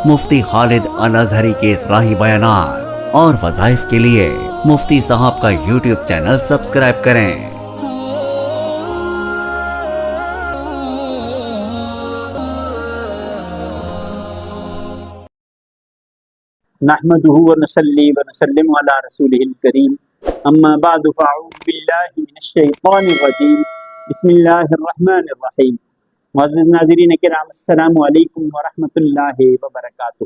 مفتی خالد الازہری کے اصلاحی بیانات اور وظائف کے لیے مفتی صاحب کا یوٹیوب چینل سبسکرائب کریں۔ نحمده ونصلي ونسلم على رسوله الكريم اما بعد فاعوذ بالله من الشیطان الرجیم بسم اللہ الرحمن الرحیم۔ معزز ناظرین کرام، السلام علیکم ورحمۃ اللہ وبرکاتہ۔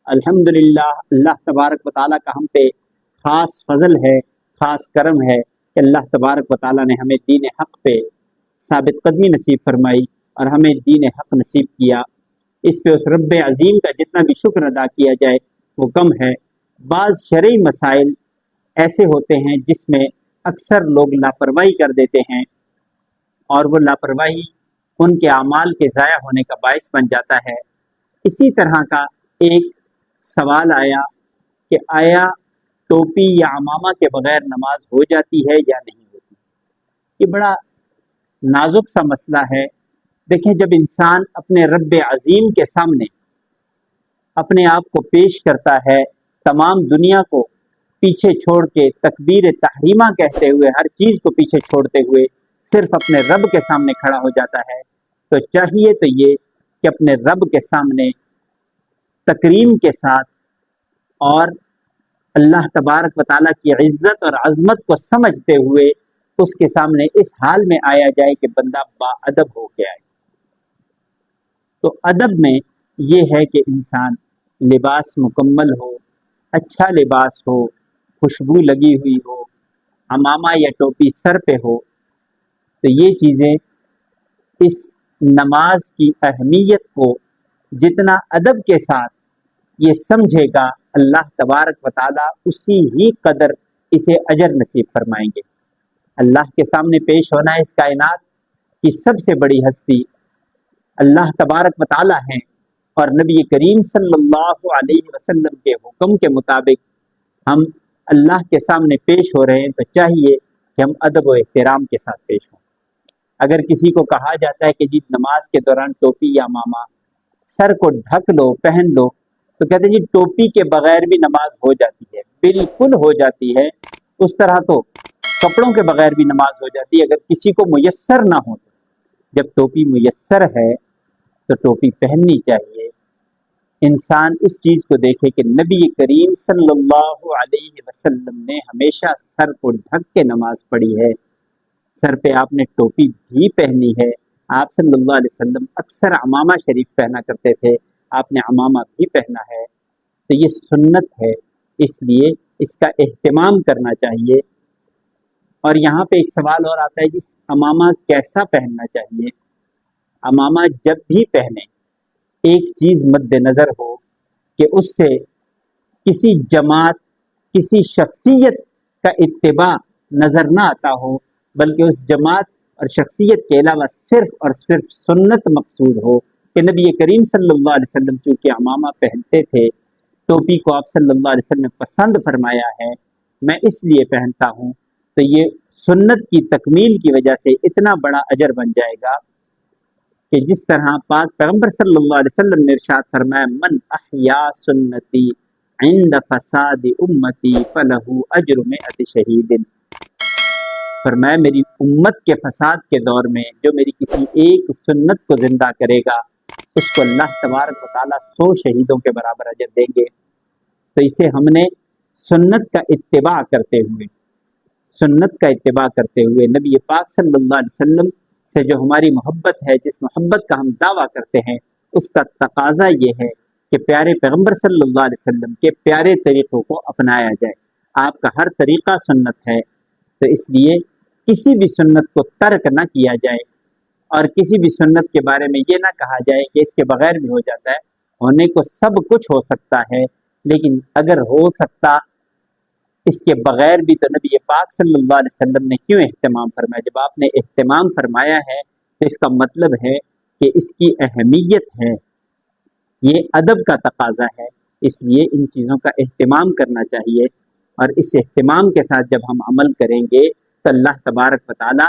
الحمدللہ، اللہ تبارک و تعالیٰ کا ہم پہ خاص فضل ہے، خاص کرم ہے کہ اللہ تبارک و تعالیٰ نے ہمیں دین حق پہ ثابت قدمی نصیب فرمائی اور ہمیں دین حق نصیب کیا۔ اس پہ اس رب عظیم کا جتنا بھی شکر ادا کیا جائے وہ کم ہے۔ بعض شرعی مسائل ایسے ہوتے ہیں جس میں اکثر لوگ لاپرواہی کر دیتے ہیں اور وہ لاپرواہی ان کے اعمال کے ضائع ہونے کا باعث بن جاتا ہے۔ اسی طرح کا ایک سوال آیا کہ آیا ٹوپی یا عمامہ کے بغیر نماز ہو جاتی ہے یا نہیں ہوتی؟ یہ بڑا نازک سا مسئلہ ہے۔ دیکھیں، جب انسان اپنے رب عظیم کے سامنے اپنے آپ کو پیش کرتا ہے، تمام دنیا کو پیچھے چھوڑ کے تکبیر تحریمہ کہتے ہوئے، ہر چیز کو پیچھے چھوڑتے ہوئے صرف اپنے رب کے سامنے کھڑا ہو جاتا ہے، تو چاہیے تو یہ کہ اپنے رب کے سامنے تکریم کے ساتھ اور اللہ تبارک و تعالیٰ کی عزت اور عظمت کو سمجھتے ہوئے اس کے سامنے اس حال میں آیا جائے کہ بندہ با ادب ہو کے آئے۔ تو ادب میں یہ ہے کہ انسان لباس مکمل ہو، اچھا لباس ہو، خوشبو لگی ہوئی ہو، عمامہ یا ٹوپی سر پہ ہو، تو یہ چیزیں اس نماز کی اہمیت کو جتنا ادب کے ساتھ یہ سمجھے گا، اللہ تبارک و تعالیٰ اسی ہی قدر اسے اجر نصیب فرمائیں گے۔ اللہ کے سامنے پیش ہونا ہے، اس کائنات کی سب سے بڑی ہستی اللہ تبارک و تعالیٰ ہیں، اور نبی کریم صلی اللہ علیہ وسلم کے حکم کے مطابق ہم اللہ کے سامنے پیش ہو رہے ہیں، تو چاہیے کہ ہم ادب و احترام کے ساتھ پیش ہوں۔ اگر کسی کو کہا جاتا ہے کہ جی نماز کے دوران ٹوپی یا عمامہ سر کو ڈھک لو، پہن لو، تو کہتے ہیں جی ٹوپی کے بغیر بھی نماز ہو جاتی ہے۔ بالکل ہو جاتی ہے، اس طرح تو کپڑوں کے بغیر بھی نماز ہو جاتی ہے اگر کسی کو میسر نہ ہو۔ جب ٹوپی میسر ہے تو ٹوپی پہننی چاہیے۔ انسان اس چیز کو دیکھے کہ نبی کریم صلی اللہ علیہ وسلم نے ہمیشہ سر کو ڈھک کے نماز پڑھی ہے، سر پہ آپ نے ٹوپی بھی پہنی ہے۔ آپ صلی اللہ علیہ وسلم اکثر عمامہ شریف پہنا کرتے تھے، آپ نے عمامہ بھی پہنا ہے، تو یہ سنت ہے، اس لیے اس کا اہتمام کرنا چاہیے۔ اور یہاں پہ ایک سوال اور آتا ہے کہ عمامہ کیسا پہننا چاہیے؟ عمامہ جب بھی پہنے ایک چیز مد نظر ہو کہ اس سے کسی جماعت، کسی شخصیت کا اتباع نظر نہ آتا ہو، بلکہ اس جماعت اور شخصیت کے علاوہ صرف اور صرف سنت مقصود ہو کہ نبی کریم صلی اللہ علیہ وسلم چونکہ عمامہ پہنتے تھے، ٹوپی کو آپ صلی اللہ علیہ وسلم نے پسند فرمایا ہے، میں اس لیے پہنتا ہوں، تو یہ سنت کی تکمیل کی وجہ سے اتنا بڑا اجر بن جائے گا کہ جس طرح پاک پیغمبر صلی اللہ علیہ وسلم نے ارشاد فرمایا، من احیا سنتی عند فساد امتی فلہ اجر مئۃ شہید، فرمایا میری امت کے فساد کے دور میں جو میری کسی ایک سنت کو زندہ کرے گا، اس کو اللہ تبارک و تعالیٰ 100 شہیدوں کے برابر اجر دیں گے۔ تو اسے ہم نے سنت کا اتباع کرتے ہوئے نبی پاک صلی اللہ علیہ وسلم سے جو ہماری محبت ہے، جس محبت کا ہم دعویٰ کرتے ہیں، اس کا تقاضا یہ ہے کہ پیارے پیغمبر صلی اللہ علیہ وسلم کے پیارے طریقوں کو اپنایا جائے۔ آپ کا ہر طریقہ سنت ہے، تو اس لیے کسی بھی سنت کو ترک نہ کیا جائے، اور کسی بھی سنت کے بارے میں یہ نہ کہا جائے کہ اس کے بغیر بھی ہو جاتا ہے۔ ہونے کو سب کچھ ہو سکتا ہے، لیکن اگر ہو سکتا اس کے بغیر بھی تو نبی پاک صلی اللہ علیہ وسلم نے کیوں اہتمام فرمایا؟ جب آپ نے اہتمام فرمایا ہے تو اس کا مطلب ہے کہ اس کی اہمیت ہے، یہ ادب کا تقاضا ہے، اس لیے ان چیزوں کا اہتمام کرنا چاہیے۔ اور اس اہتمام کے ساتھ جب ہم عمل کریں گے تو اللہ تبارک و تعالیٰ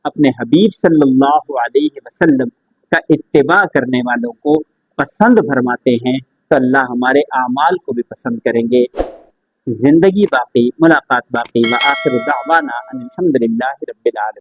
اپنے حبیب صلی اللہ علیہ وسلم کا اتباع کرنے والوں کو پسند فرماتے ہیں، تو اللہ ہمارے اعمال کو بھی پسند کریں گے۔ زندگی باقی، ملاقات باقی۔ وآخر دعوانا ان الحمد للہ رب العالمین۔